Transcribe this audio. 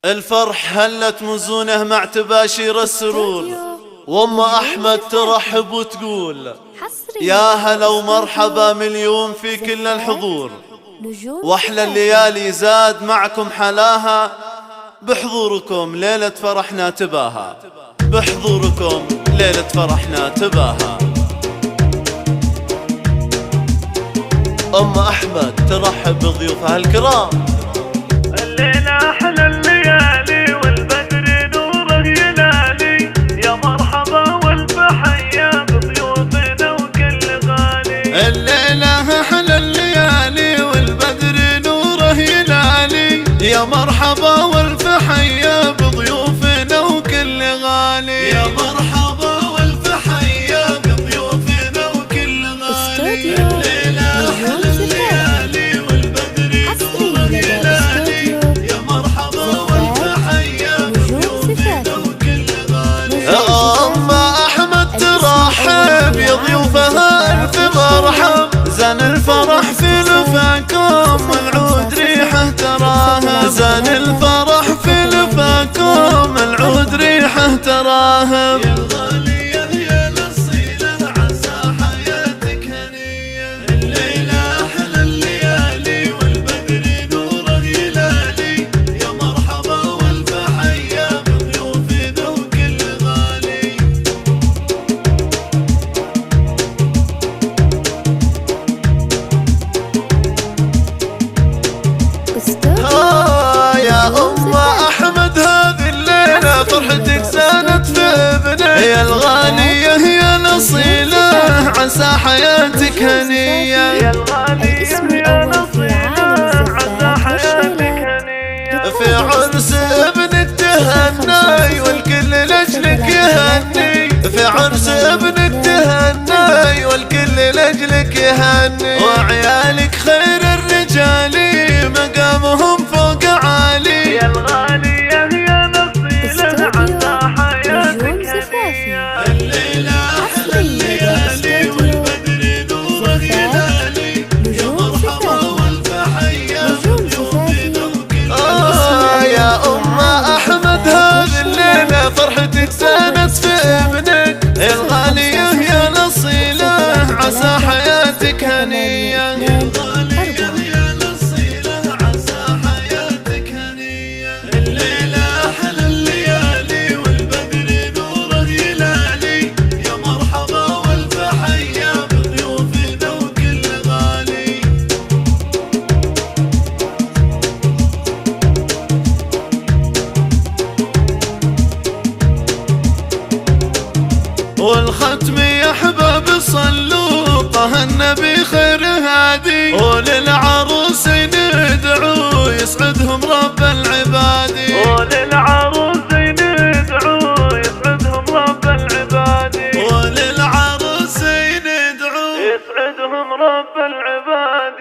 الفرح هلت مزونه مع تباشير السرور، وام احمد ترحب وتقول يا هلا ومرحبا مليون في كل الحضور، واحلى الليالي زاد معكم حلاها، بحضوركم ليلة فرحنا تباها، بحضوركم ليلة فرحنا تباها. ام احمد ترحب بضيوفها الكرام. الليلة أحلى الليالي والبدر نوره يلالي، يا مرحبا والفحيا بضيوفنا وكل غالي. الليلة أحلى الليالي والبدر نوره يلالي، يا مرحبا والفحيا بضيوفنا وكل غالي. يا مرحبا والفحيا بضيوفنا وكل غالي. الليلة أحلى الليالي والبدر نوره يلالي، يا مرحبا والفحيا بضيوفنا وكل غالي. أم أحمد ترحب يا ضيوفها ألف مرحب، زان الفرح في لفاكم العود ريحه تراهم، زان الفرح في لفاكم العود ريحه تراهم. يا الغالية يا الأصيلة عسى حياتك هنية، الليلة أحلى الليالي والبدر نوره يلالي، يا مرحبا والفحيا بضيوفنا وكل غالي. يا أم أحمد هذه الليلة فرحتك زانت في ابنك، يا الغالية يا الأصيلة عسى حياتك هنية، يا الغالية يا الأصيلة عسى حياتك هنية. في عرس ابنك تهني والكل لأجلك يهني، في عرس ابنك تهني والكل لأجلك يهني، وعيالك خير الرجال مقامهم فوق عالي. يا الغالية يا الأصيلة عسى حياتك هنية. الليلة أحلى الليالي والبدر نوره يلالي، يا مرحبا والفحيا بضيوفنا وكل غالي. يا أم أحمد هذه الليلة فرحتك زانت في ابنك، يا الغالية يا الأصيلة عسى حياتك هنية. يا الغالية يا الأصيلة عسى حياتك هنية. الليلة أحلى الليالي والبدر نوره يلالي، يا مرحبا والفحيا بضيوفنا وكل غالي. والختم يا احباب صلوا طه النبي خير هادي، وللعروسين ندعو يسعدهم رب العباد، وللعروسين ندعو يسعدهم رب العباد، وللعروسين ندعو يسعدهم رب العباد.